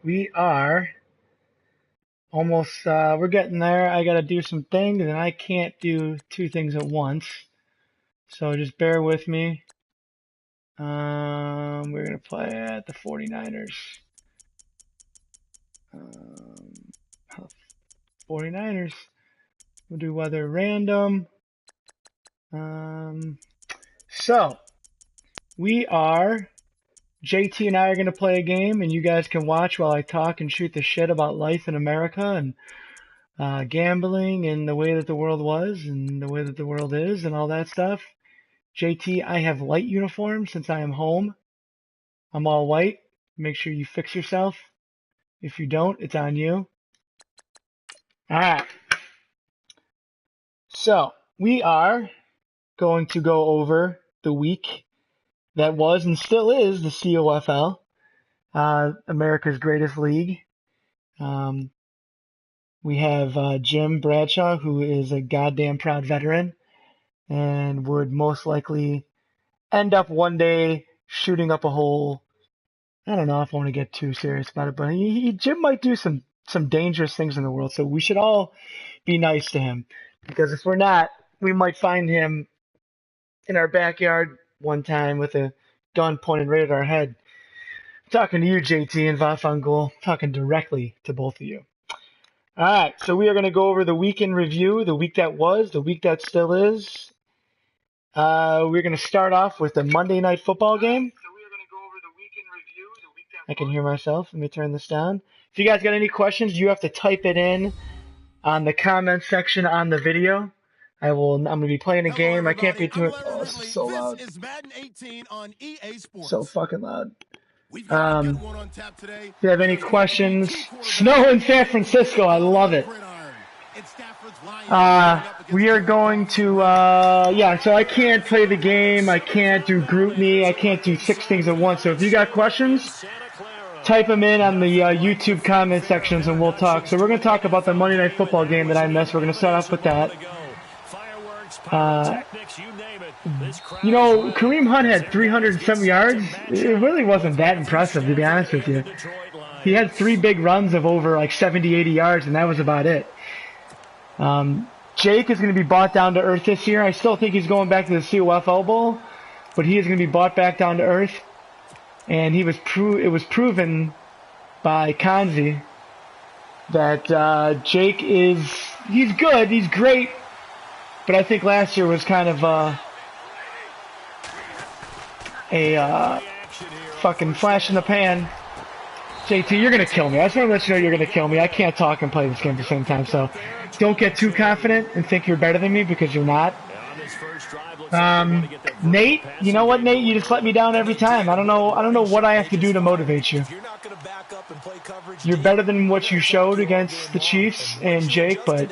we are almost, we're getting there. I got to do some things, and I can't do two things at once. So just bear with me. We're going to play at the 49ers. 49ers. We'll do weather random. So, JT and I are going to play a game, and you guys can watch while I talk and shoot the shit about life in America and gambling and the way that the world was and the way that the world is and all that stuff. JT, I have light uniform since I am home. I'm all white. Make sure you fix yourself. If you don't, it's on you. Alright. So, we are going to go over the week that was and still is the COFL, America's greatest league. We have Jim Bradshaw, who is a goddamn proud veteran and would most likely end up one day shooting up a hole. I don't know if I want to get too serious about it, but Jim might do some dangerous things in the world, so we should all be nice to him. Because if we're not, we might find him in our backyard one time with a gun pointed right at our head. I'm talking to you, JT and Vafangul, talking directly to both of you. All right, so we are going to go over the week in review, the week that was, the week that still is. We're going to start off with the Monday Night Football game. I can hear myself. Let me turn this down. If you guys got any questions, you have to type it in on the comment section on the video. I'm going to be playing a game. I can't be doing. Oh, this is so loud. So fucking loud. If you have any questions, snow in San Francisco. I love it. We are going to, so I can't play the game. I can't do GroupMe. I can't do 6 things at once. So if you got questions, type them in on the YouTube comment sections and we'll talk. So we're going to talk about the Monday Night Football game that I missed. We're going to start off with that. Kareem Hunt had 307 yards. It really wasn't that impressive, to be honest with you. He had 3 big runs of over like 70, 80 yards, and that was about it. Jake is going to be brought down to earth this year. I still think he's going back to the COFL Bowl, but he is going to be brought back down to earth. And it was proven by Kanzi that Jake he's good, he's great, but I think last year was kind of a fucking flash in the pan. JT, you're going to kill me. I just want to let you know you're going to kill me. I can't talk and play this game at the same time, so don't get too confident and think you're better than me because you're not. Nate, you know what, Nate? You just let me down every time. I don't know what I have to do to motivate you. You're better than what you showed against the Chiefs and Jake, but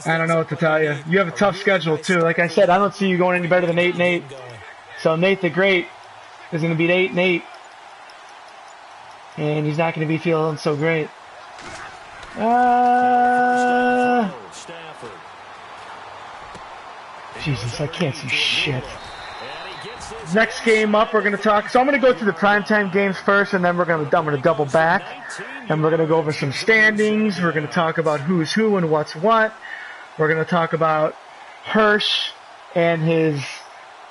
I don't know what to tell you. You have a tough schedule, too. Like I said, I don't see you going any better than 8-8. So Nate the Great is going to beat 8-8. And he's not going to be feeling so great. Jesus, I can't see shit. Next game up, we're going to talk. So I'm going to go through the primetime games first, and then I'm going to double back. And we're going to go over some standings. We're going to talk about who's who and what's what. We're going to talk about Hersh and his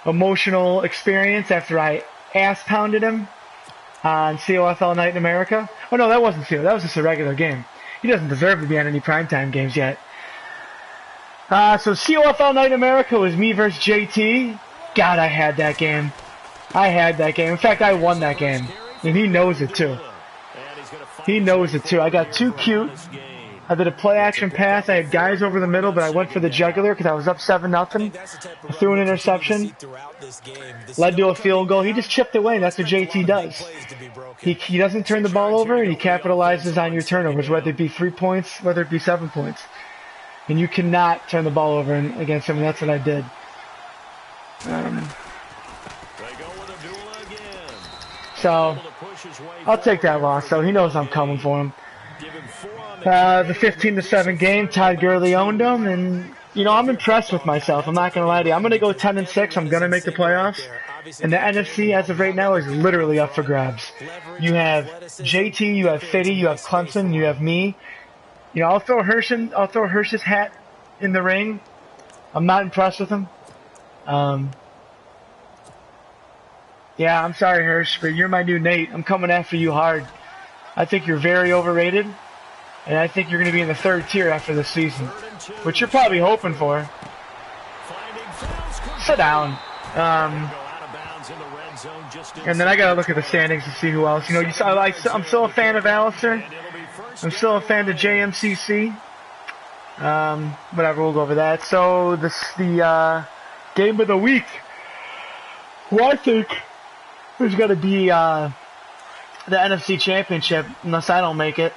emotional experience after I ass-pounded him on COFL Night in America. Oh, no, that wasn't COFL. That was just a regular game. He doesn't deserve to be on any primetime games yet. So COFL Night in America was me versus JT. God, I had that game. In fact, I won that game. And he knows it, too. I got too cute. I did a play-action pass. I had guys over the middle, but I went for the jugular because I was up 7-0. I threw an interception. Led to a field goal. He just chipped away, and that's what JT does. He doesn't turn the ball over, and he capitalizes on your turnovers, whether it be 3 points, whether it be 7 points. And you cannot turn the ball over against him, and that's what I did. So, I'll take that loss, so he knows I'm coming for him. The 15-7 game, Todd Gurley owned him, and, I'm impressed with myself. I'm not going to lie to you. I'm going to go 10-6. I'm going to make the playoffs. And the NFC, as of right now, is literally up for grabs. You have JT, you have Fitty, you have Clemson, you have me. You know, I'll throw Hersh's hat in the ring. I'm not impressed with him. Yeah, I'm sorry, Hersh, but you're my new Nate. I'm coming after you hard. I think you're very overrated, and I think you're going to be in the third tier after this season, which you're probably hoping for. Sit down. And then I got to look at the standings to see who else. You know, I'm still a fan of Alistair. I'm still a fan of JMCC. Whatever, we'll go over that. So, the game of the week, who I think is going to be the NFC Championship, unless I don't make it.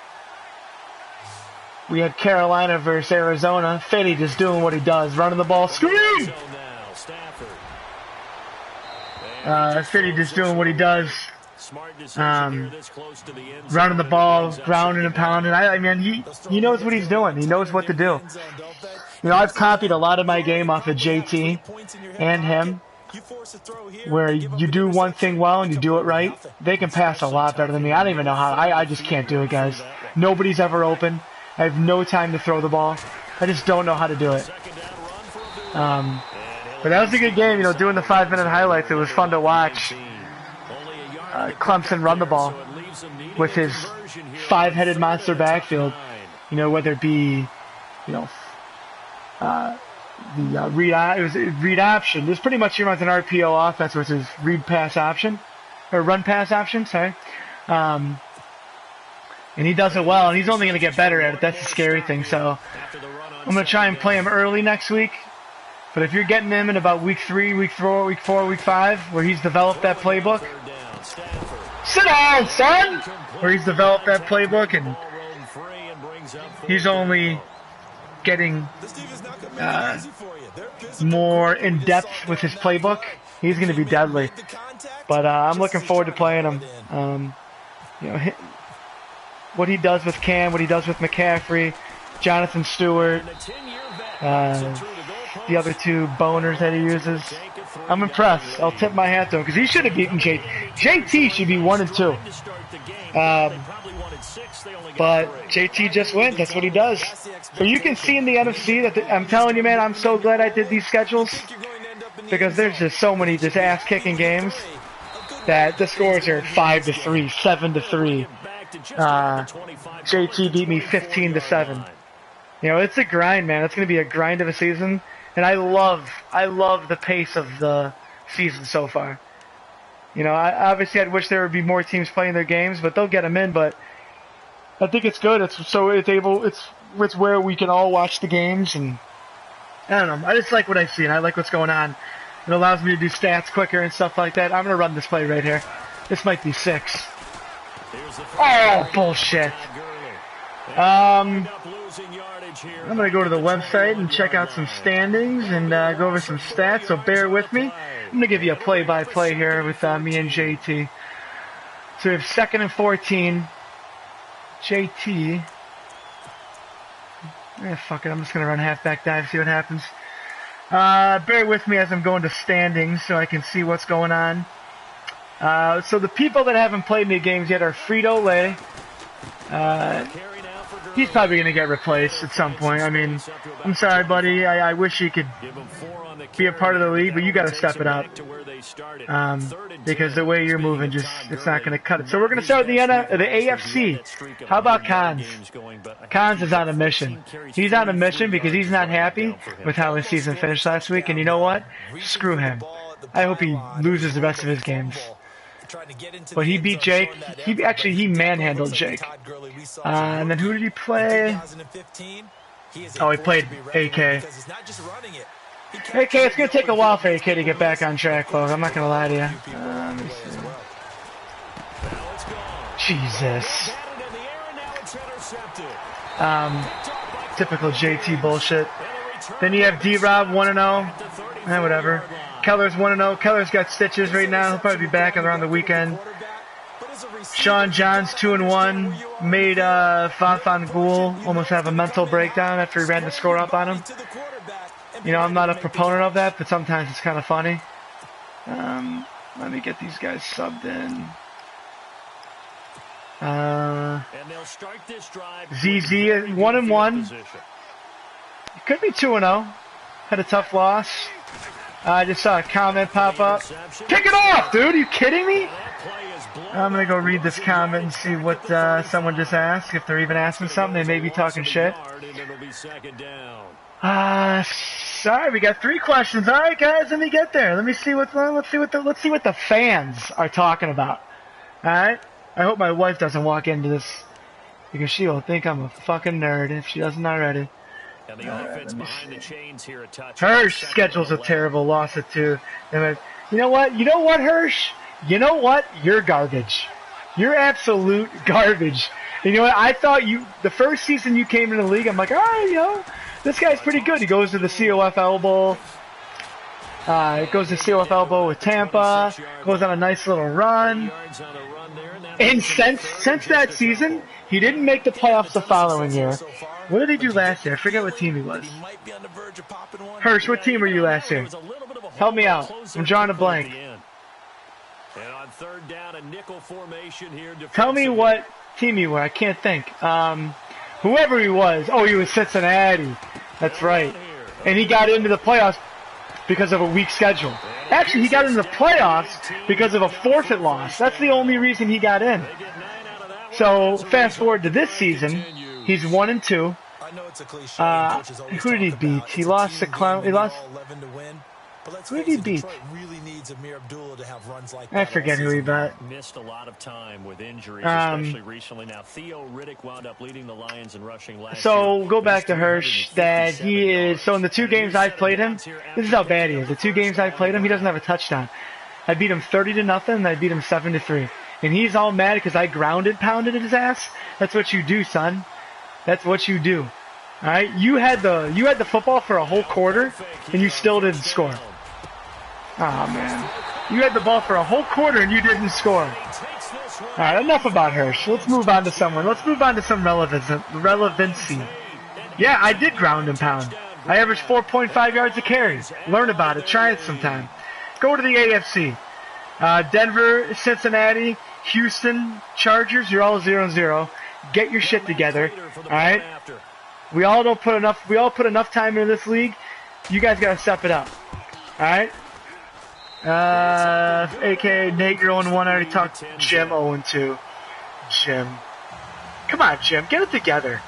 We had Carolina versus Arizona. Fitty just doing what he does, running the ball. Scream! Fitty just doing what he does. Running the ball, grounding and pounding. I mean, he knows what he's doing. He knows what to do. You know, I've copied a lot of my game off of JT and him, where you do one thing well and you do it right. They can pass a lot better than me. I don't even know how. I just can't do it, guys. Nobody's ever open. I have no time to throw the ball. I just don't know how to do it. But that was a good game, you know, doing the 5-minute highlights. It was fun to watch Clemson run the ball with his 5-headed monster backfield. You know, whether it be, you know, read option. This pretty much runs an RPO offense, which is read pass option, or run pass option, sorry. And he does it well, and he's only going to get better at it. That's the scary thing. So I'm going to try and play him early next week. But if you're getting him in about week 3, week 4, week 4, week 5, where he's developed that playbook, sit down, son! Where he's developed that playbook, and he's only getting more in depth with his playbook, he's going to be deadly. But I'm looking forward to playing him. You know, what he does with Cam, what he does with McCaffrey, Jonathan Stewart, the other two boners that he uses. I'm impressed. I'll tip my hat to him because he should have beaten JT. JT should be 1-2. But JT just wins. That's what he does. So you can see in the NFC that I'm telling you, man, I'm so glad I did these schedules because there's just so many just ass-kicking games that the scores are 5-3, 7-3. JT beat me 15-7. You know, it's a grind, man. It's going to be a grind of a season. And I love the pace of the season so far. You know, obviously I'd wish there would be more teams playing their games, but they'll get them in. But I think it's good. It's where we can all watch the games, and I don't know. I just like what I see, and I like what's going on. It allows me to do stats quicker and stuff like that. I'm gonna run this play right here. This might be 6. Oh, bullshit. I'm going to go to the website and check out some standings and go over some stats, so bear with me. I'm going to give you a play-by-play here with me and JT. So we have 2nd and 14. JT. Fuck it, I'm just going to run halfback dive, see what happens. Bear with me as I'm going to standings so I can see what's going on. So the people that haven't played any games yet are Frito-Lay. He's probably going to get replaced at some point. I mean, I'm sorry, buddy. I wish he could be a part of the league, but you got to step it up. Because the way you're moving, it's not going to cut it. So we're going to start with the AFC. How about Cons? Cons is on a mission. He's on a mission because he's not happy with how his season finished last week. And you know what? Screw him. I hope he loses the rest of his games. But he beat Jake. He manhandled Jake. And then who did he play? Oh, he played AK. AK, it's going to take a while for AK to get back on track, folks. I'm not going to lie to you. Let me see. Jesus. Typical JT bullshit. Then you have D-Rob 1-0. Whatever. Keller's 1-0. Keller's got stitches right now. He'll probably be back around the weekend. Sean Johns 2-1. Made Fafan Ghoul almost have a mental breakdown after he ran the score up on him. You know, I'm not a proponent of that, but sometimes it's kind of funny. Let me get these guys subbed in. ZZ 1-1. It could be 2-0. Had a tough loss. I just saw a comment pop up. Pick it off, dude! Are you kidding me? I'm gonna go read this comment and see what someone just asked. If they're even asking something, they may be talking shit. Sorry, we got 3 questions. All right, guys, let me get there. Let's see what the fans are talking about. All right. I hope my wife doesn't walk into this because she will think I'm a fucking nerd if she doesn't already. And the offense behind the chains here at touch. Hersh schedules a terrible loss at 2. You know what? You know what, Hersh? You know what? You're garbage. You're absolute garbage. You know what? I thought the first season you came into the league, I'm like, all right, you know, this guy's pretty good. He goes to the COF elbow. Goes to COF elbow with Tampa. Goes on a nice little run. And since that season, he didn't make the playoffs the following year. What did he do last year? I forget what team he was. Hersh, what team were you last year? Help me out. I'm drawing a blank. Tell me what team you were. I can't think. Whoever he was. Oh, he was Cincinnati. That's right. And he got into the playoffs because of a weak schedule. Actually, he got into the playoffs because of a forfeit loss. That's the only reason he got in. So, fast forward to this season, he's 1-2. Who did he beat? He lost to Clown. He lost. Who did he beat? I forget who he beat. Missed a lot of time with injuries, especially recently. Now Theo Riddick wound up leading the Lions in rushing last year. So go back to Hersh. That he is. So in the 2 games I've played him, this is how bad he is. The 2 games I've played him, he doesn't have a touchdown. I beat him 30-0, and I beat him 7-3. And he's all mad because I pounded his ass. That's what you do, son. That's what you do. All right. You had the football for a whole quarter, and you still didn't score. Oh, man. You had the ball for a whole quarter and you didn't score. All right, enough about Hersh. Let's move on to someone. Let's move on to some relevancy. Yeah, I did ground and pound. I averaged 4.5 yards a carry. Learn about it. Try it sometime. Go to the AFC. Denver, Cincinnati, Houston, Chargers, you're all 0-0. Get your shit together. All right? We all put enough time into this league. You guys got to step it up. All right? AKA Nate, you're 0-1. I already talked. Jim 0-2. Jim. Come on, Jim. Get it together.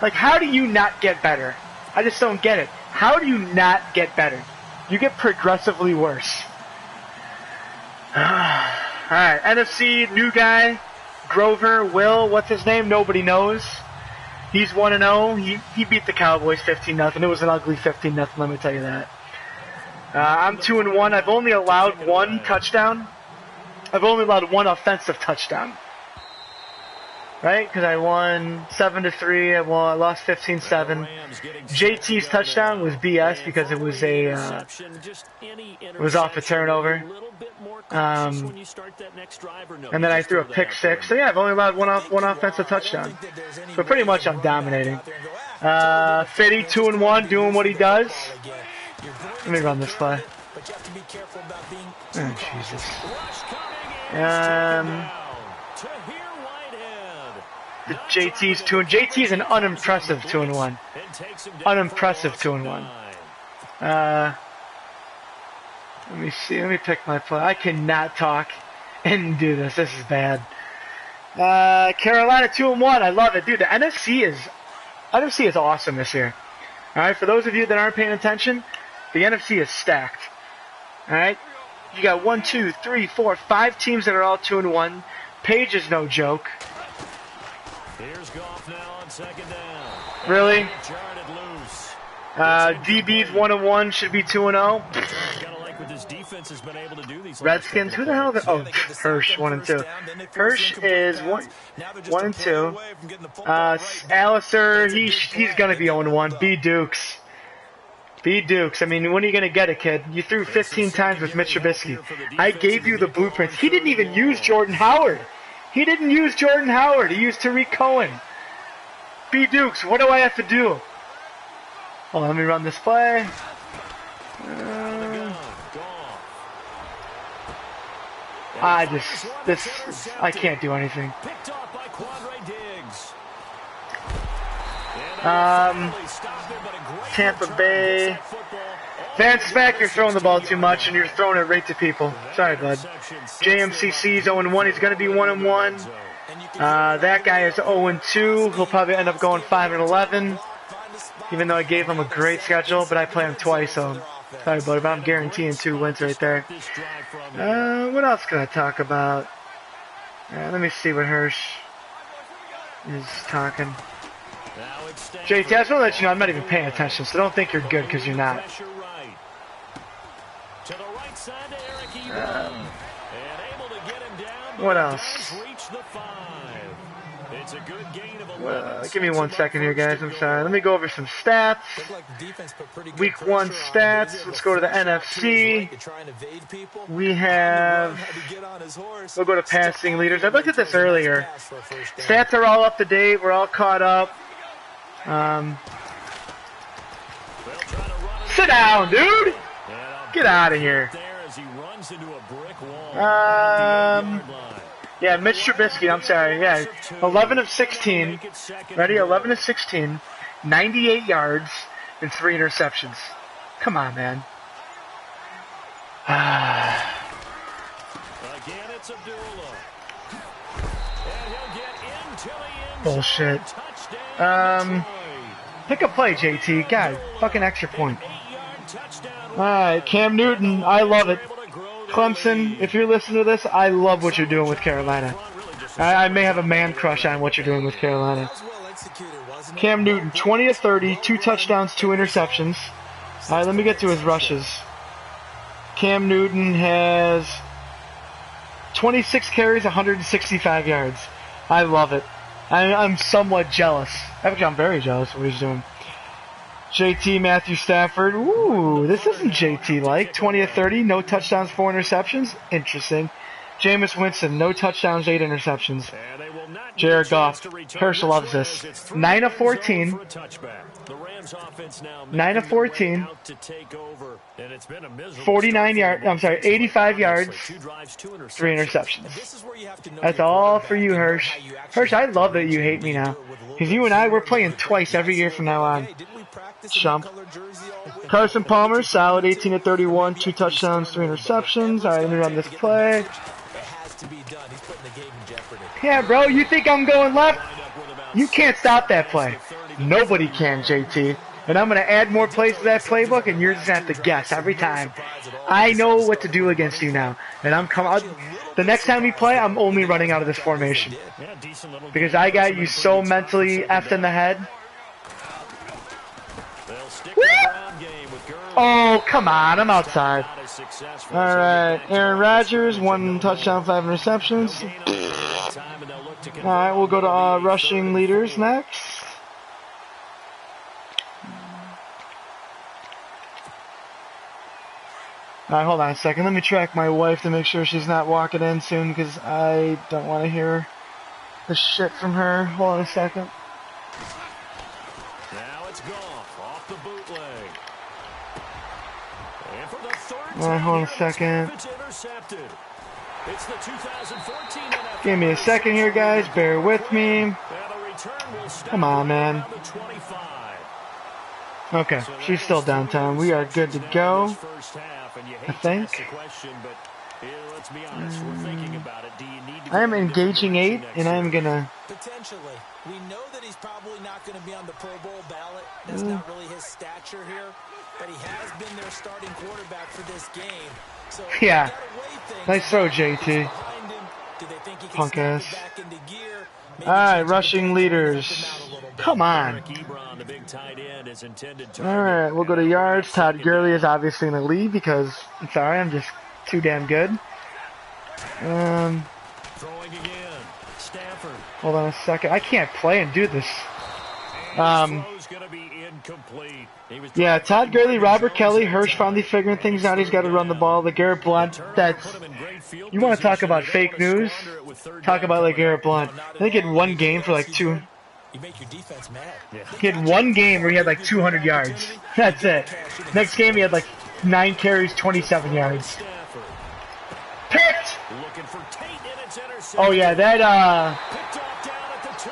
Like, how do you not get better? I just don't get it. How do you not get better? You get progressively worse. Alright, NFC, new guy. Grover, Will, what's his name? Nobody knows. He's 1-0. He beat the Cowboys 15-0. It was an ugly 15-0, let me tell you that. I'm 2-1. I've only allowed 1 touchdown. I've only allowed 1 offensive touchdown. Right? Because I won 7-3. I lost 15-7. JT's touchdown was BS because it was off a turnover. And then I threw a pick 6. So yeah, I've only allowed one offensive touchdown. So pretty much I'm dominating. Fitty 2-1, doing what he does. Let me run this play. Oh, Jesus. The JT's 2. JT's an unimpressive 2-1. Unimpressive 2-1. Let me see. Let me pick my play. I cannot talk and do this. This is bad. Carolina 2-1. I love it, dude. The NFC is awesome this year. All right, for those of you that aren't paying attention, the NFC is stacked. All right, you got 1, 2, 3, 4, 5 teams that are all 2-1. Page is no joke. Here's Goff now on 2nd down. Really? DB's 1-1 should be 2-0. Redskins, who the hell? Oh, Hersh 1-2. Hersh is 1-2. Alistair, he's gonna be 0-1. B Dukes. B Dukes. I mean, when are you gonna get it, kid? You threw 15 times with Mitch Trubisky. I gave you the blueprints. He didn't even use Jordan Howard. He didn't use Jordan Howard. He used Tariq Cohen. B Dukes, what do I have to do? Hold on, let me run this play. I can't do anything. Picked off by Quadre Diggs. Tampa Bay. Vance Smack, you're throwing the ball too much, and you're throwing it right to people. Sorry, bud. JMCC's 0-1. He's going to be 1-1. That guy is 0-2. He'll probably end up going 5-11. Even though I gave him a great schedule, but I play him twice, so sorry, bud, but I'm guaranteeing 2 wins right there. What else can I talk about? Let me see what Hersh is talking. JT, I just want to let you know I'm not even paying attention, so don't think you're good because you're not. What else? Give me 1 second here, guys. I'm sorry. Let me go over some stats. Week 1 stats. Let's go to the NFC. We have... We'll go to passing leaders. I looked at this earlier. Stats are all up to date. We're all caught up. Sit down, dude! Get out of here. Yeah, Mitch Trubisky, I'm sorry. Yeah, 11 of 16. Ready? 11 of 16. 98 yards and 3 interceptions. Come on, man. Bullshit. Pick a play, JT. God, fucking extra point. Alright, Cam Newton, I love it. Clemson, if you're listening to this, I love what you're doing with Carolina. I may have a man crush on what you're doing with Carolina. Cam Newton, 20 of 30, 2 touchdowns, 2 interceptions. Alright, let me get to his rushes. Cam Newton has 26 carries, 165 yards. I love it. I'm somewhat jealous. Actually, I'm very jealous of what he's doing. JT, Matthew Stafford. Ooh, this isn't JT-like. 20 of 30, no touchdowns, 4 interceptions. Interesting. Jameis Winston, no touchdowns, 8 interceptions. Jared Goff. Hersh loves this. 9 of 14. 9 of 14. 49 yards. I'm sorry, 85 yards. 3 interceptions. That's all for you, Hersh. Hersh, I love that you hate me now. Because you and I, we're playing twice every year from now on. Chump. Carson Palmer, solid 18 of 31, 2 touchdowns, 3 interceptions. Alright, let me run this play. Yeah, bro, you think I'm going left? You can't stop that play. Nobody can, JT. And I'm going to add more plays to that playbook, and you're just going to have to guess every time. I know what to do against you now. And I'm coming. The next time we play, I'm only running out of this formation. Because I got you so mentally effed in the head. Woo! Oh, come on. I'm outside. Alright, Aaron Rodgers, 1 touchdown, 5 interceptions. Alright, we'll go to rushing leaders next. Alright, hold on a second. Let me track my wife to make sure she's not walking in soon because I don't want to hear the shit from her. Hold on a second. Now it's Goff off the bootleg. And for the third Alright, hold on a second. It's the 2014 NFL. Give me a second here, guys. Bear with me. Come on, man. Okay, she's still downtown. We are good to go. I think. I am engaging 8, and I am gonna. Potentially, we know that he's probably not going to be on the Pro Bowl ballot. That's not really his stature here, but he has been their starting quarterback for this game. So yeah, nice throw, JT. Punk ass. All right, rushing leaders. Come on. Alright, we'll go to yards. Todd Gurley is obviously in the lead because, I'm sorry, I'm just too damn good. Hold on a second. I can't play and do this. Yeah, Todd Gurley, Robert Kelly, Hersh finally figuring things out. He's got to run the ball. LeGarrette Blount, that's... You want to talk about fake news? Talk about LeGarrette Blount. I think he had 1 game for like 2... You make your defense mad. He had 1 game where he had like 200 yards. That's it. Next game he had like 9 carries, 27 yards. Picked! Oh yeah, that Picked off down at the 2.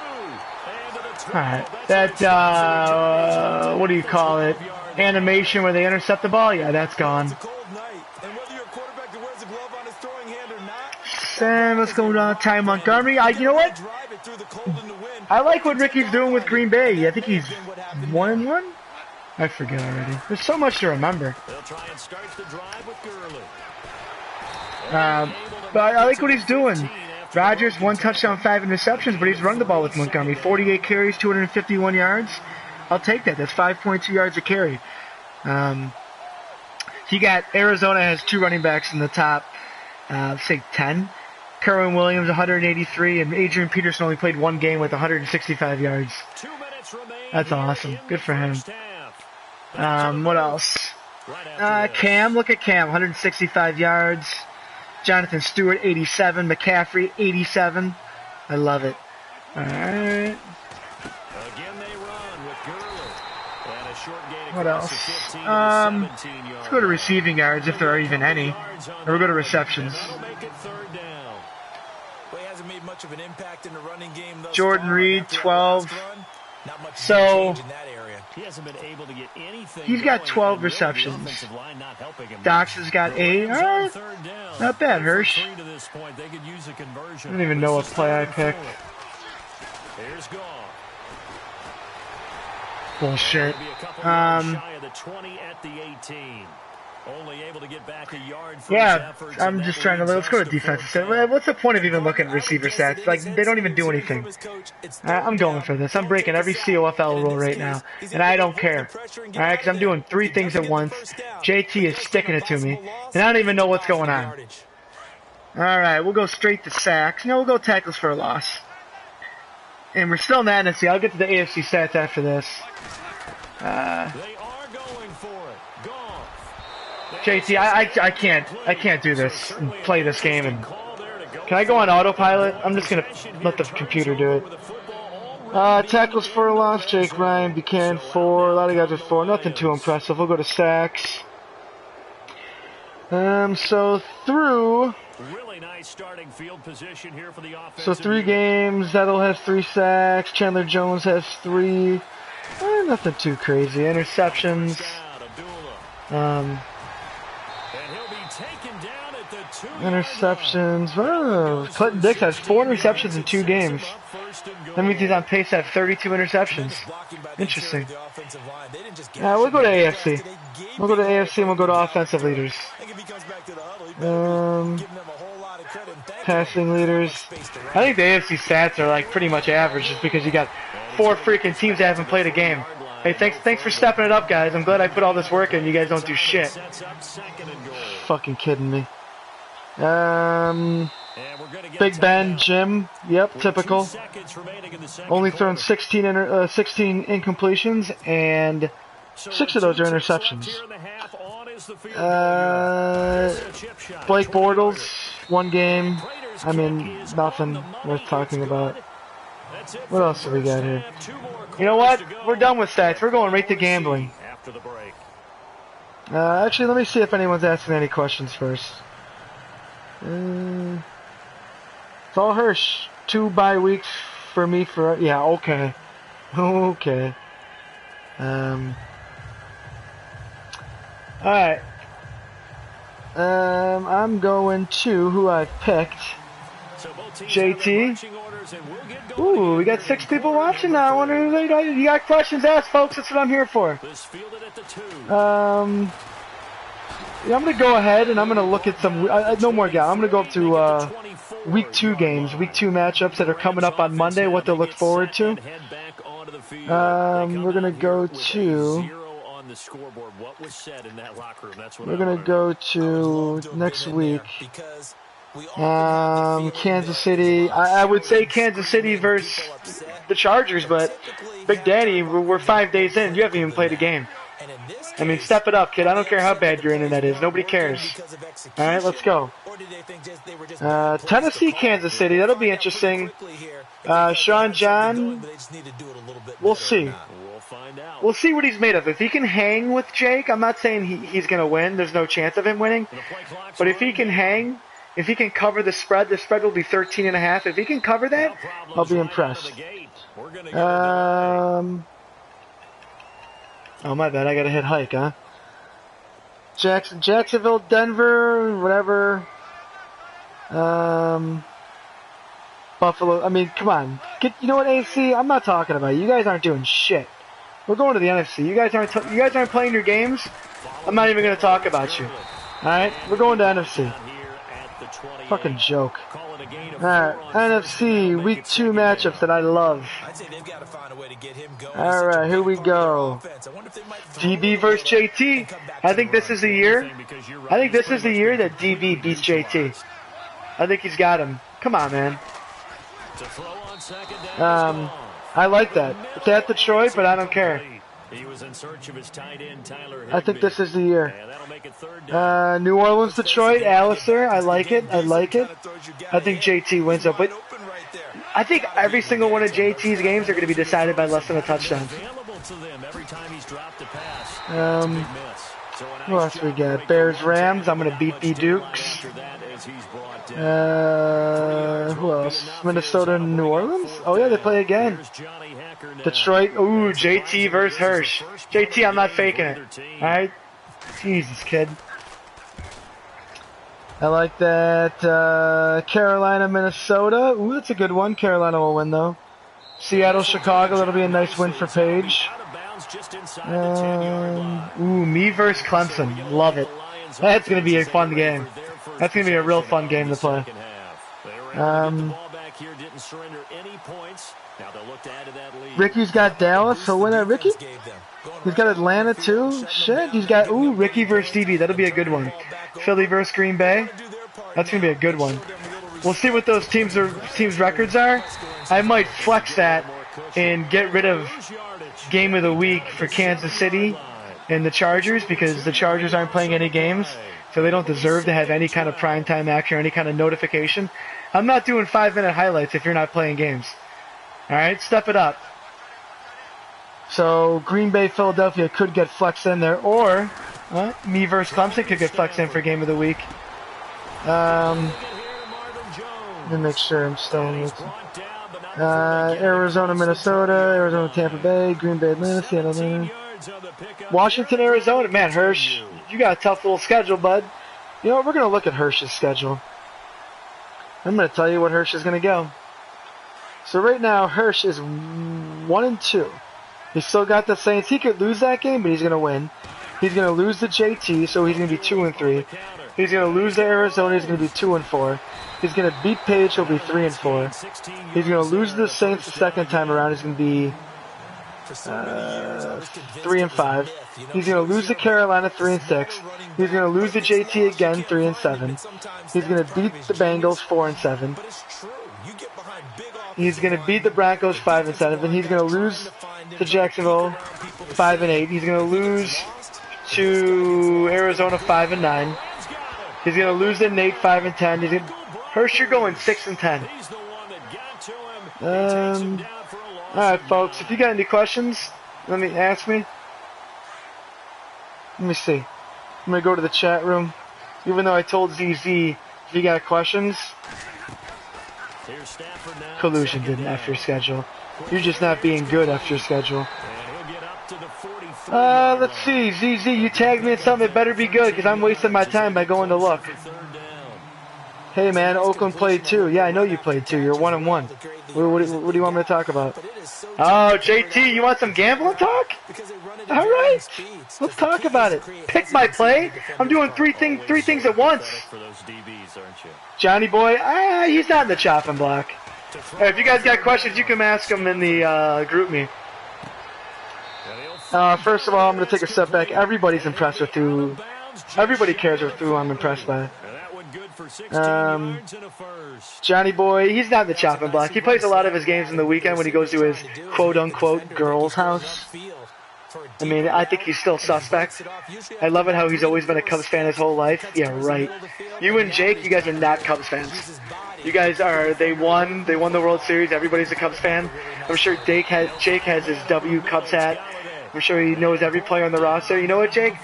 And to the 12. alright. That's That what do you call it? Animation where they intercept the ball? Yeah, that's gone. It's a cold night, and whether you're a quarterback that wears a glove on his throwing hand or not, Sam, let's go down Ty Montgomery. You know what? drive it through the cold and the wind. I like what Ricky's doing with Green Bay. I think he's 1-1. I forget already. There's so much to remember. They'll try and start the drive with Gurley. But I like what he's doing. Rodgers, 1 touchdown, 5 interceptions, but he's run the ball with Montgomery. 48 carries, 251 yards. I'll take that. That's 5.2 yards a carry. He got Arizona has 2 running backs in the top, say 10. Kerwin Williams, 183, and Adrian Peterson only played 1 game with 165 yards. 2 minutes remain. That's awesome. Good for him. Half. What else? Right after this. Cam, look at Cam, 165 yards. Jonathan Stewart, 87. McCaffrey, 87. I love it. All right. Again they run with Gurley. And a short gain What across else? the 15 to the 17 yard Let's go to receiving yards if there are even any. Or we'll go to receptions. That'll make it 3rd down. Well, he hasn't made much of an impact in the running game thus Jordan far. Reed, After that 12. last run, not much So, change in that area. He hasn't been able to get anything. He's got going, 12 and really the receptions. offensive line not helping him. Dox has got 8. All right. 3rd down. Not bad, Hersh. 3 to this point. They could use a conversion. I don't even know what play I picked. Here's Goff. Bullshit. Maybe a couple yards shy of the 20 at the 18. Only able to get back a yard for his Yeah, efforts, I'm and just that trying to. leaves Let's go us to defensive fourth stats. down. What's the point of even looking at receiver stats? Like, they don't even do anything. I'm going for this. I'm breaking every COFL rule right now, and I don't care. All right, because I'm doing 3 things at once. JT is sticking it to me, and I don't even know what's going on. All right, we'll go straight to sacks. No, we'll go tackles for a loss. And we're still in the NFC. I'll get to the AFC stats after this. They are going for it. Goff. JT, I can't do this and play this game. And can I go on autopilot? I'm just gonna let the computer do it. Tackles for a loss. Jake Ryan, Buchanan 4. A lot of guys are 4. Nothing too impressive. We'll go to sacks. So through. Really nice starting field position here for the offense. So 3 games. Zettel has 3 sacks. Chandler Jones has 3. Nothing too crazy. Interceptions. And he'll be taken down at the 2-yard Interceptions. Oh, Clinton Dix has 4 interceptions in 2 games. That means he's on pace to have 32 interceptions. Interesting. We'll go to AFC. We'll go to AFC and we'll go to offensive leaders. Passing leaders. I think the AFC stats are like pretty much average just because you got 4 freaking teams that haven't played a game. Hey, thanks for stepping it up, guys. I'm glad I put all this work in. You guys don't do shit. Fucking kidding me. Big Ben, Jim. Yep, typical. Only thrown 16 incompletions, and 6 of those are interceptions. Blake Bortles, 1 game. I mean, nothing worth talking about. What else do we got here? You know what? We're done with stats. We're going right to gambling. Actually, let me see if anyone's asking any questions first. It's all Hersh. 2 bye weeks for me for... Yeah, okay. Okay. Alright. I'm going to who I've picked. JT. Ooh, we got 6 people watching now. I wonder who they got. You got questions asked, folks. That's what I'm here for. Yeah, I'm going to go ahead and I'm going to look at some... no more gal. I'm going to go up to week 2 games, week 2 matchups that are coming up on Monday, what to look forward to. We're going to go to... We're going to go to next week. Kansas City. I would say Kansas City versus the Chargers, but Big Daddy, we're 5 days in. You haven't even played a game. I mean, step it up, kid. I don't care how bad your internet is. Nobody cares. All right, let's go. Tennessee, Kansas City. That'll be interesting. Sean John, we'll see. We'll see what he's made of. If he can hang with Jake, I'm not saying he's going to win. There's no chance of him winning. But if he can hang, If he can cover the spread will be 13.5. If he can cover that, I'll be impressed. Oh, my bad. I got to hit hike, huh? Jacksonville, Denver, whatever. Buffalo. I mean, come on. You know what, AC? I'm not talking about it. You guys aren't doing shit. We're going to the NFC. You guys aren't playing your games. I'm not even going to talk about you. All right, we're going to NFC. Fucking joke. Alright, NFC Week 2 matchups that I love. Alright, here we go. DB versus JT. I think this is the year. I think this is the year that DB beats JT. I think he's got him. Come on, man. I like that. It's at Detroit, but I don't care. I think this is the year. New Orleans, Detroit, Alistair. I like it. I like it. I think JT wins up, but I think every single one of JT's games are going to be decided by less than a touchdown. Who else we got? Bears, Rams. I'm going to beat the Dukes. Who else? Minnesota, New Orleans. Oh yeah, they play again. Detroit. Ooh, JT versus Hersh. JT, I'm not faking it. All right. Jesus, kid. I like that. Carolina, Minnesota. Ooh, that's a good one. Carolina will win, though. Seattle, Chicago. That'll be a nice win for Paige. Ooh, me versus Clemson. Love it. That's going to be a fun game. That's going to be a real fun game to play. Ricky's got Dallas, so win that. Ricky? He's got Atlanta too? Shit, he's got, ooh, Ricky versus DB. That'll be a good one. Philly versus Green Bay. That's going to be a good one. We'll see what those teams' records are. I might flex that and get rid of game of the week for Kansas City and the Chargers, because the Chargers aren't playing any games, so they don't deserve to have any kind of primetime action or any kind of notification. I'm not doing 5-minute highlights if you're not playing games. Alright, step it up. So, Green Bay, Philadelphia could get flexed in there, or me versus Clemson could get flexed in for game of the week. Let me make sure I'm still in this. Arizona, Minnesota, Arizona, Tampa Bay, Green Bay, Atlanta, Seattle, Atlanta. Washington, Arizona. Man, Hersh, you got a tough little schedule, bud. You know what? We're going to look at Hersh's schedule. I'm going to tell you what Hersh is going to go. So right now, Hersh is 1-2. He's still got the Saints. He could lose that game, but he's going to win. He's going to lose to JT, so he's going to be 2-3. He's going to lose to Arizona. He's going to be 2-4. He's going to beat Page. He'll be 3-4. He's going to lose to the Saints the second time around. He's going to be 3-5. He's going to lose to Carolina 3-6. He's going to lose to JT again 3-7. He's going to beat the Bengals 4-7. He's going to beat the Broncos 5-7. And he's going to lose to Jacksonville 5-8. He's going to lose to Arizona 5-9. He's going to lose to Nate 5-10. He's going Hersh, you're going 6-10. Alright, folks, if you got any questions, ask me. Let me see. I'm going to go to the chat room. Even though I told ZZ, if you got questions, collusion didn't F your schedule. You're just not being good after your schedule. Let's see. ZZ, you tagged me in something. It better be good, because I'm wasting my time by going to look. Hey, man, Oakland played too. Yeah, I know you played too. You're 1-1. What do you want me to talk about? Oh, JT, you want some gambling talk? All right, let's talk about it. Pick my play. I'm doing three things at once. Johnny boy, he's not in the chopping block. Hey, if you guys got questions, you can ask them in the group me. First of all, I'm going to take a step back. Everybody's impressed with who. Everybody cares with who I'm impressed by. Johnny boy, he's not in the chopping block. He plays a lot of his games in the weekend when he goes to his quote-unquote girl's house. I mean, I think he's still suspect. I love it how he's always been a Cubs fan his whole life. Yeah, right. You and Jake, you guys are not Cubs fans. You guys are, they won the World Series. Everybody's a Cubs fan. I'm sure Jake has his W Cubs hat. I'm sure he knows every player on the roster. You know what, Jake?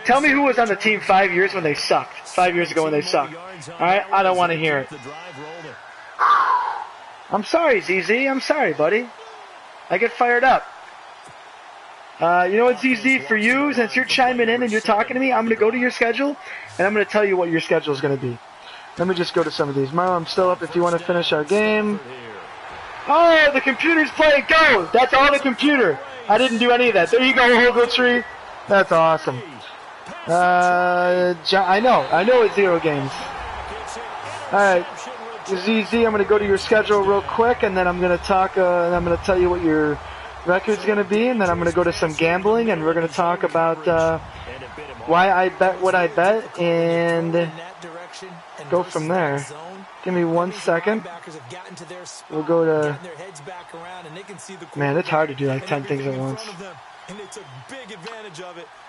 Tell me who was on the team 5 years when they sucked. 5 years ago when they sucked. All right, I don't want to hear it. I'm sorry, ZZ. I'm sorry, buddy. I get fired up. You know what, ZZ, for you, since you're chiming in and you're talking to me, I'm going to go to your schedule, and I'm going to tell you what your schedule is going to be. Let me just go to some of these. Marlon, I'm still up if you want to finish our game. Oh, the computer's playing. Go! That's all the computer. I didn't do any of that. There you go, Ogletree. That's awesome. I know it's 0 games. Alright, ZZ, I'm going to go to your schedule real quick, and then I'm going to talk, and I'm going to tell you what your record's going to be, and then I'm going to go to some gambling, and we're going to talk about why I bet what I bet, and go from there. Give me 1 second. We'll go to... Man, it's hard to do like 10 things at once.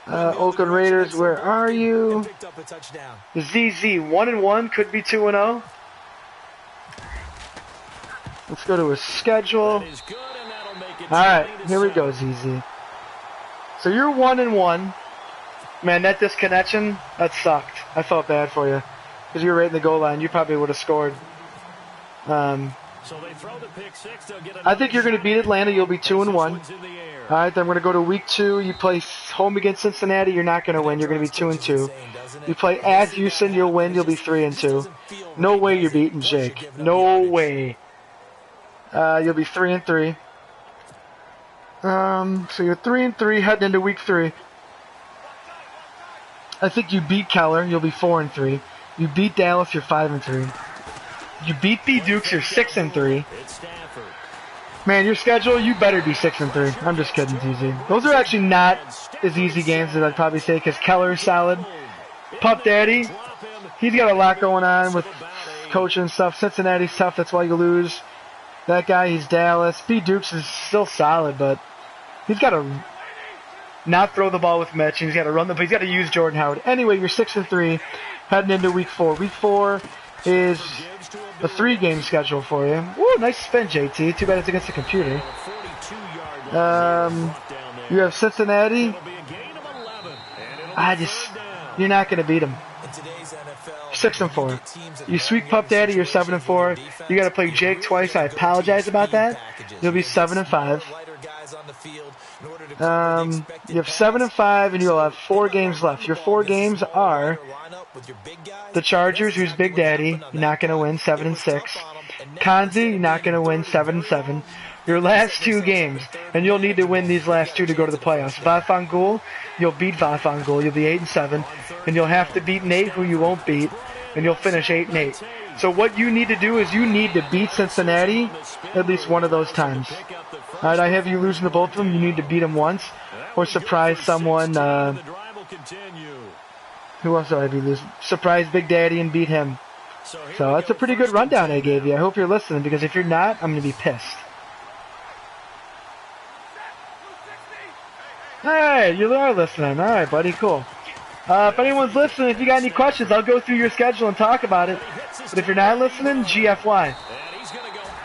Oakland Raiders, where are you? ZZ, 1-1, could be 2-0. Let's go to his schedule. Alright, here we go, ZZ. So you're 1-1. Man, that disconnection, that sucked. I felt bad for you. Because you were right in the goal line, you probably would have scored. I think you're going to beat Atlanta. You'll be 2-1. All right, then we're going to go to week 2. You play home against Cincinnati. You're not going to win. You're going to be 2-2. You play at Houston. You'll win. You'll be 3-2. No way you're beating Jake. No way. You'll be 3-3. So you're 3-3 heading into week 3. I think you beat Keller. You'll be 4-3. You beat Dallas. You're 5-3. You beat the Dukes, you're 6-3. Man, your schedule, you better be 6-3. I'm just kidding, ZZ. Those are actually not as easy games as I'd probably say, because Keller's solid. Pup Daddy, he's got a lot going on with coaching and stuff. Cincinnati's tough, that's why you lose. That guy, he's Dallas. B. Dukes is still solid, but he's got to not throw the ball with Mitch, and he's got to run the, but he's got to use Jordan Howard. Anyway, you're 6-3, heading into week 4. Week 4 is a 3-game schedule for you. Ooh, nice spin, JT. Too bad it's against the computer. You have Cincinnati. You're not going to beat them. 6-4. You sweep Pup Daddy, you're 7-4. You got to play Jake twice. I apologize about that. You'll be 7-5. You have 7-5, and you'll have 4 games left. Your 4 games are the Chargers, who's Big Daddy. You're not going to win, 7-6. Kanzi, you're not going to win, 7-7. Your last 2 games, and you'll need to win these last 2 to go to the playoffs. Vafangul, you'll beat Vafangul. You'll be 8-7, and you'll have to beat Nate, who you won't beat, and you'll finish 8-8. So what you need to do is you need to beat Cincinnati at least one of those times. All right, I have you losing to both of them. You need to beat them once, or surprise someone. Who else do I have you losing? Surprise Big Daddy and beat him. So that's a pretty good rundown I gave you. I hope you're listening, because if you're not, I'm going to be pissed. Alright, you are listening. Alright, buddy, cool. If anyone's listening, if you got any questions, I'll go through your schedule and talk about it. But if you're not listening, GFY.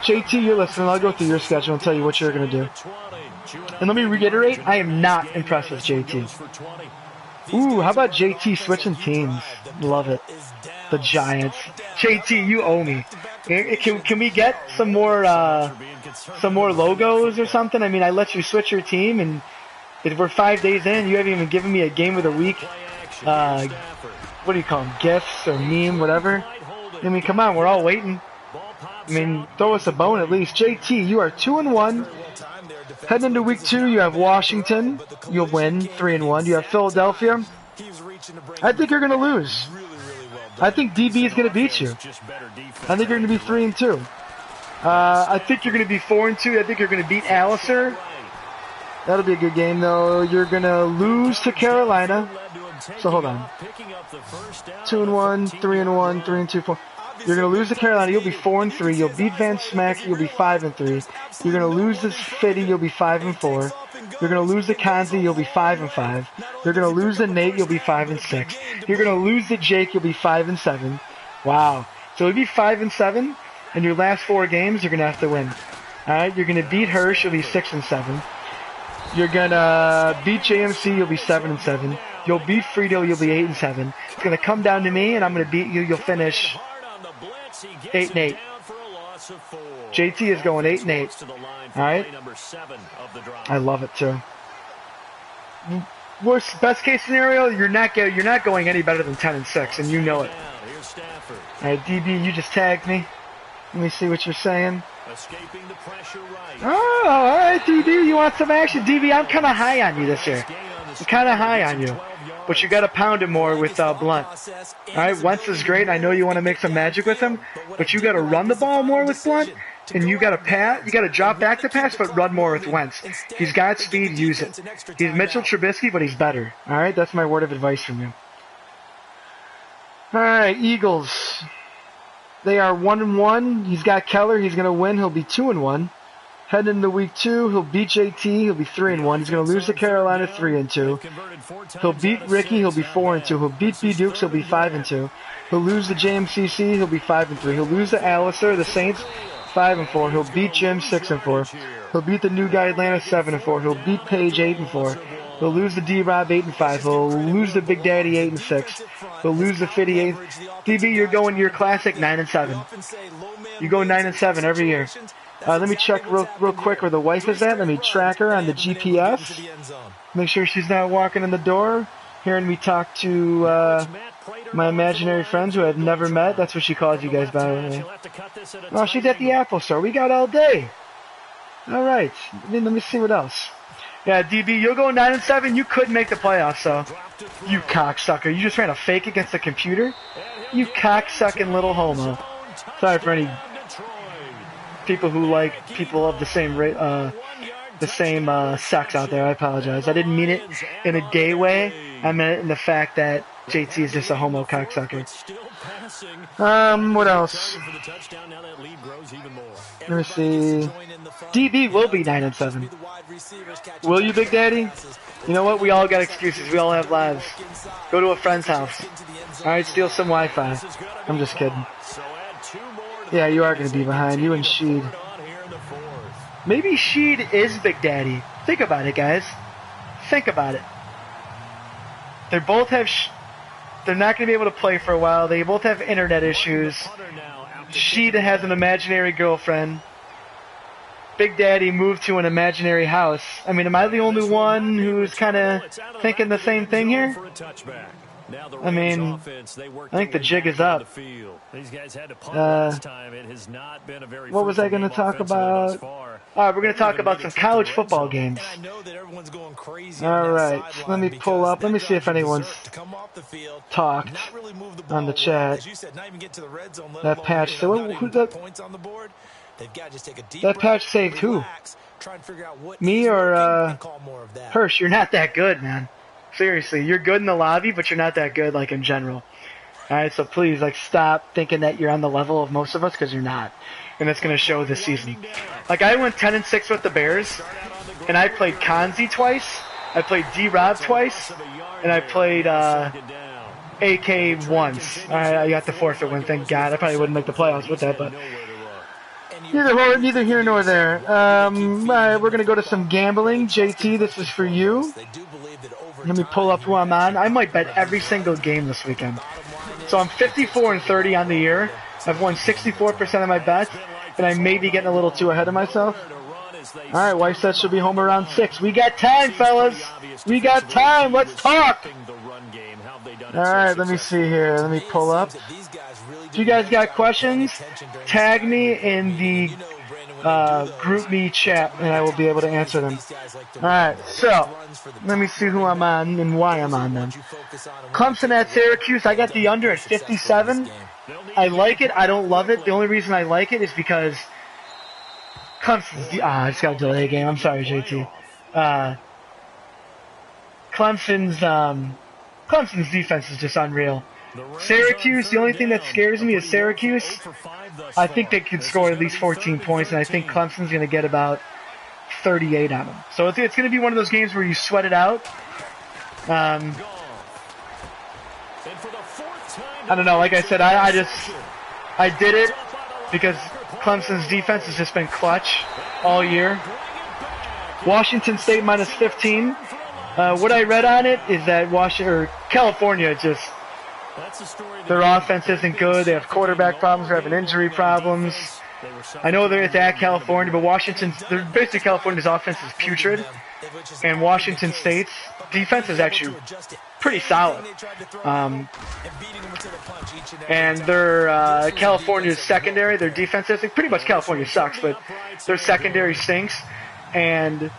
JT, you're listening. I'll go through your schedule and tell you what you're going to do. And let me reiterate, I am not impressed with JT. Ooh, how about JT switching teams? Love it. The Giants. JT, you owe me. Can we get some more logos or something? I mean, I let you switch your team, and if we're 5 days in, you haven't even given me a game of the week. What do you call them? Gifts or meme, whatever. I mean, come on, we're all waiting. I mean, throw us a bone at least. JT, you are 2-1. Heading into week 2, you have Washington. You'll win 3-1. You have Philadelphia. I think you're going to lose. I think DB is going to beat you. I think you're going to be 3-2. I think you're going to be 4-2. I think you're going to beat Alistair. That'll be a good game, though. You're going to lose to Carolina. So hold on. 2-1, 3-1, 3-2, 4. You're going to lose to Carolina. You'll be 4-3. You'll beat Van Smack. You'll be 5-3. You're going to lose to Fitty. You'll be 5-4. You're going to lose to Kanzi. You'll be 5-5. You're going to lose to Nate. You'll be 5-6. You're going to lose to Jake. You'll be 5-7. Wow. So you'll be 5-7. And your last 4 games, you're going to have to win. All right. You're going to beat Hersh. You'll be 6-7. You're going to beat JMC. You'll be 7-7. You'll beat Friedel. You'll be 8-7. It's going to come down to me, and I'm going to beat you. You'll finish 8-8. JT is going 8-8. All right. I love it too. Worst, best case scenario, you're not going any better than 10-6, and you know it. All right, DB, you just tagged me. Let me see what you're saying. Oh, all right, DB, you want some action? DB, I'm kind of high on you this year. I'm kind of high on you, but you got to pound him more with Blunt. All right, Wentz is great. I know you want to make some magic with him, but you got to run the ball more with Blunt. And you got to pass. You got to drop back to pass, but run more with Wentz. He's got speed. Use it. He's Mitchell Trubisky, but he's better. All right, that's my word of advice from you. All right, Eagles. They are 1-1. He's got Keller. He's going to win. He'll be 2-1. Heading into week 2, he'll beat JT. He'll be 3-1. He's going to lose to Carolina 3-2. He'll beat Ricky. He'll be 4-2. He'll beat B Dukes. He'll be 5-2. He'll lose to JMCC. He'll be 5-3. He'll lose to Alistair, the Saints. 5-4. He'll beat Jim 6-4. He'll beat the new guy Atlanta 7-4. He'll beat Paige 8-4. He'll lose to D-Rob 8-5. He'll lose to Big Daddy 8-6. He'll lose to Fitty 8. DB, you're going your classic 9-7. You go 9-7 every year. Let me check real quick where the wife is at. Let me track her on the GPS. Make sure she's not walking in the door, hearing me talk to my imaginary friends who I've never met. That's what she calls you guys, by the way. Oh, she's at the Apple Store. We got all day. All right. Let me see what else. Yeah, DB, you'll go 9-7. You couldn't make the playoffs, so you cocksucker. You just ran a fake against the computer. You cocksucking little homo. Sorry for any people who like people of the same sex out there. I apologize. I didn't mean it in a gay way. I meant it in the fact that JT is just a homo cocksucker. What else? Let me see. DB will be 9-7. Will you, Big Daddy? You know what? We all got excuses. We all have lives. Go to a friend's house. Alright, steal some Wi-Fi. I'm just kidding. Yeah, you are going to be behind. You and Sheed. Maybe Sheed is Big Daddy. Think about it, guys. Think about it. They both have... They're not going to be able to play for a while. They both have internet issues. Sheed has an imaginary girlfriend. Big Daddy moved to an imaginary house. I mean, am I the only one who's kind of thinking the same thing here? I mean, I think the jig is up. What was I going to talk about? We're going to talk about some college football games. All right, let me pull up. Let me see if anyone's talked on the chat. That patch. That patch saved who? Me or Hersh? You're not that good, man. Seriously, you're good in the lobby, but you're not that good, like, in general. Alright, so please, like, stop thinking that you're on the level of most of us, because you're not. And it's going to show this season. Like, I went 10-6 with the Bears, and I played Konzi twice, I played D-Rob twice, and I played AK once. I got the forfeit win, thank God. I probably wouldn't make the playoffs with that, but... Neither here nor there. Alright, we're going to go to some gambling. JT, this is for you. Let me pull up who I'm on. I might bet every single game this weekend. So I'm 54-30 on the year. I've won 64% of my bets, and I may be getting a little too ahead of myself. All right, wife said she'll be home around 6. We got time, fellas. We got time. Let's talk. All right, let me see here. Let me pull up. If you guys got questions, tag me in the group me chat, and I will be able to answer them. Alright, so let me see who I'm on and why I'm on them. Clemson at Syracuse, I got the under at 57. I like it. I don't love it. The only reason I like it is because Clemson's... I just got a delay game. I'm sorry, JT. Clemson's defense is just unreal. Syracuse, the only thing that scares me is Syracuse. I think they could score at least 14 points, and I think Clemson's going to get about 38 on them. So it's going to be one of those games where you sweat it out. I don't know. Like I said, I did it because Clemson's defense has just been clutch all year. Washington State minus 15. What I read on it is that California just their offense isn't good. They have quarterback problems. They're having injury problems. I know it's at California, but basically California's offense is putrid, and Washington State's defense is actually pretty solid. And their California's secondary, their defense is pretty much California sucks, but their secondary stinks. And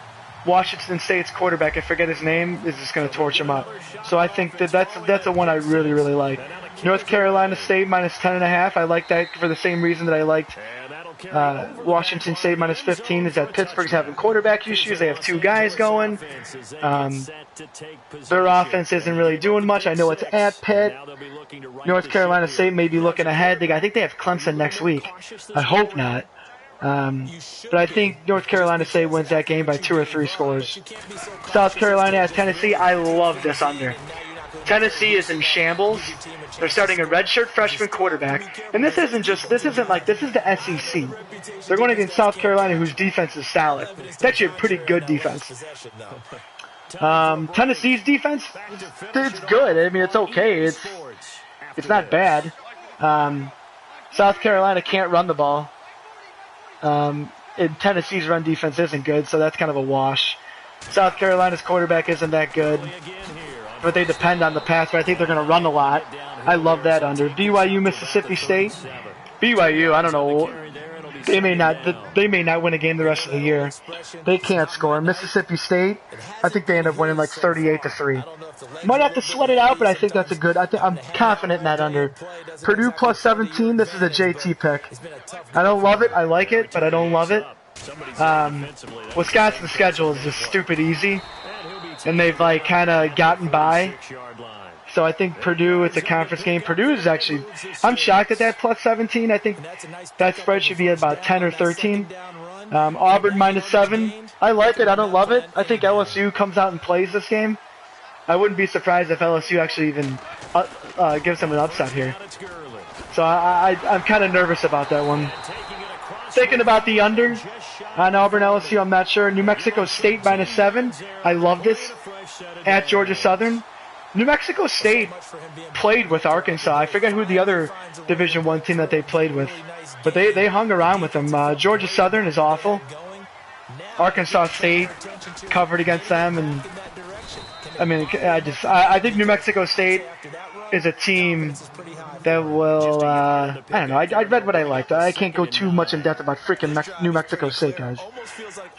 Washington State's quarterback, I forget his name, is just going to torch him up. So I think that's a one I really, really like. North Carolina State minus 10.5. I like that for the same reason that I liked Washington State minus 15. Is that Pittsburgh's having quarterback issues. They have two guys going. Their offense isn't really doing much. I know it's at Pitt. North Carolina State may be looking ahead. I think they have Clemson next week. I hope not. But I think North Carolina State wins that game by 2 or 3 scores. South Carolina at Tennessee. I love this under. Tennessee is in shambles. They're starting a redshirt freshman quarterback, and this is the SEC. They're going against South Carolina, whose defense is solid. It's actually a pretty good defense. Tennessee's defense, it's good. I mean, it's okay. It's not bad. South Carolina can't run the ball. And Tennessee's run defense isn't good, so that's kind of a wash. South Carolina's quarterback isn't that good, but they depend on the pass, but I think they're going to run a lot. I love that under. BYU, Mississippi State. BYU, I don't know. They may not win a game the rest of the year. They can't score. Mississippi State, I think they end up winning like 38-3. Might have to sweat it out, but I think that's a good. I'm confident in that under. Purdue plus 17. This is a JT pick. I don't love it. I like it, but I don't love it. Wisconsin's schedule is just stupid easy, and they've like kind of gotten by. So I think Purdue, it's a conference game. Purdue is actually, I'm shocked at that plus 17. I think that spread should be about 10 or 13. Auburn minus 7. I like it. I don't love it. I think LSU comes out and plays this game. I wouldn't be surprised if LSU actually even gives them an upset here. So I'm kind of nervous about that one. Thinking about the under on Auburn LSU, I'm not sure. New Mexico State minus 7. I love this. At Georgia Southern. New Mexico State played with Arkansas. I forget who the other Division I team that they played with, but they hung around with them. Georgia Southern is awful. Arkansas State covered against them, and I mean, I think New Mexico State is a team that will. I don't know. I read what I liked. I can't go too much in depth about freaking New Mexico State, guys.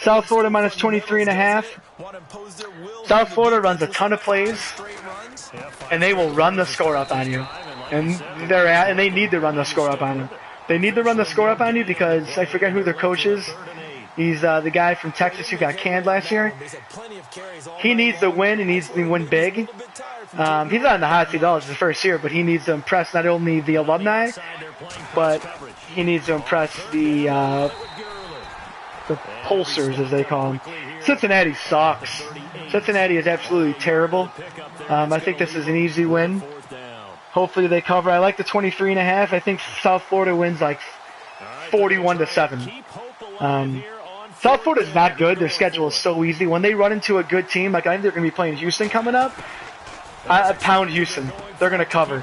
South Florida minus 23.5. South Florida runs a ton of plays, and they will run the score up on you. And they need to run the score up on you. They need to run the score up on you because I forget who their coach is. He's the guy from Texas who got canned last year. He needs to win. He needs to win big. He's not in the hot seat at all. It's his first year, but he needs to impress not only the alumni, but he needs to impress the pollsters, as they call them. Cincinnati sucks. Cincinnati is absolutely terrible. I think this is an easy win. Hopefully they cover. I like the 23.5. I think South Florida wins like 41-7. South Florida is not good. Their schedule is so easy. When they run into a good team, like I think they're going to be playing Houston coming up, I pound Houston. They're going to cover.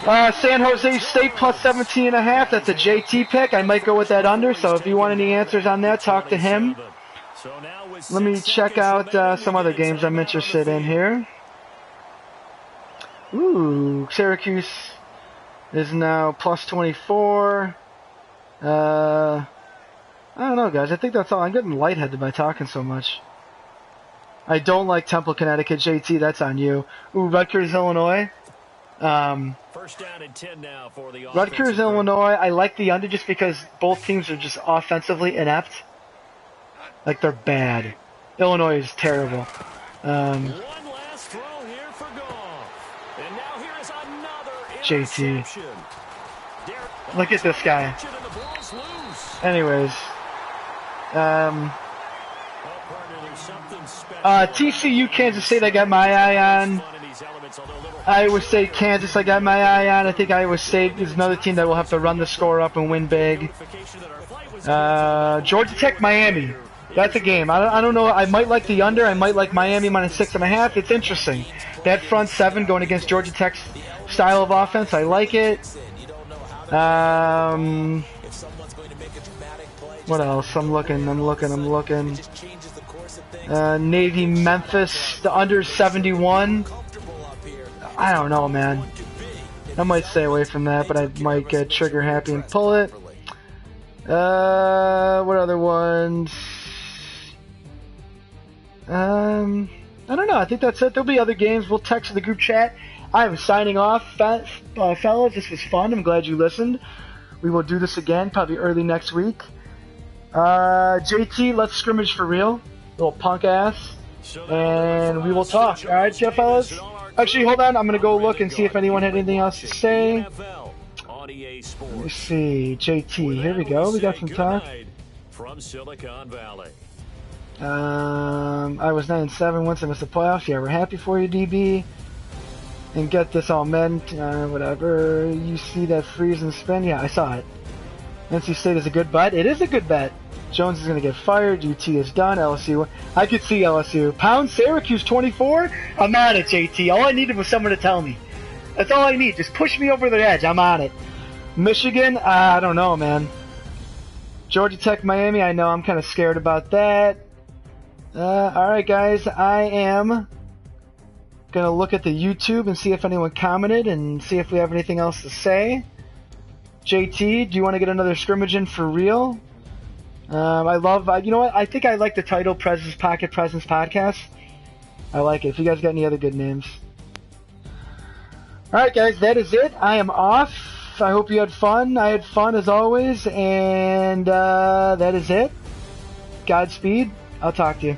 San Jose State plus 17.5. That's a JT pick. I might go with that under. So if you want any answers on that, talk to him. Let me check out some other games I'm interested in here. Ooh, Syracuse is now plus 24. I don't know, guys. I think that's all. I'm getting lightheaded by talking so much. I don't like Temple, Connecticut. JT, that's on you. Ooh, Rutgers, Illinois. First down and 10 now for the Rutgers, Illinois. I like the under just because both teams are just offensively inept. Like, they're bad. Illinois is terrible. One last throw here for Goff. And now here is another JT. Look at this guy. Anyways. TCU, Kansas State, I got my eye on. Iowa State, Kansas, I got my eye on. I think Iowa State is another team that will have to run the score up and win big. Georgia Tech, Miami. That's a game. I don't know. I might like the under. I might like Miami minus 6.5. It's interesting. That front seven going against Georgia Tech's style of offense. I like it. What else? I'm looking. Navy Memphis. The under 71. I don't know, man. I might stay away from that, but I might get trigger happy and pull it. What other ones? I don't know. I think that's it. There'll be other games. We'll text the group chat. I'm signing off, fellas. This was fun. I'm glad you listened. We will do this again, probably early next week. JT, let's scrimmage for real. Little punk ass. And we will talk. All right, fellas? Actually, hold on. I'm going to go look and see if anyone had anything else to say. Let's see. JT. Here we go. We got some talk. From Silicon Valley. I was 9-7 once I missed the playoffs. Yeah, we're happy for you, DB. And get this all meant. Whatever. You see that freeze and spin? Yeah, I saw it. NC State is a good bet. It is a good bet. Jones is going to get fired. UT is done. LSU. I could see LSU. Pound Syracuse 24? I'm on it, JT. All I needed was someone to tell me. That's all I need. Just push me over the edge. I'm on it. Michigan? I don't know, man. Georgia Tech, Miami? I know. I'm kind of scared about that. Alright, guys. I am going to look at the YouTube and see if anyone commented and see if we have anything else to say. JT, do you want to get another scrimmage in for real? I love, you know what? I think I like the title Prez's Pocket Presence Podcast. I like it. If you guys got any other good names. Alright, guys, that is it. I am off. I hope you had fun. I had fun as always. And that is it. Godspeed. I'll talk to you.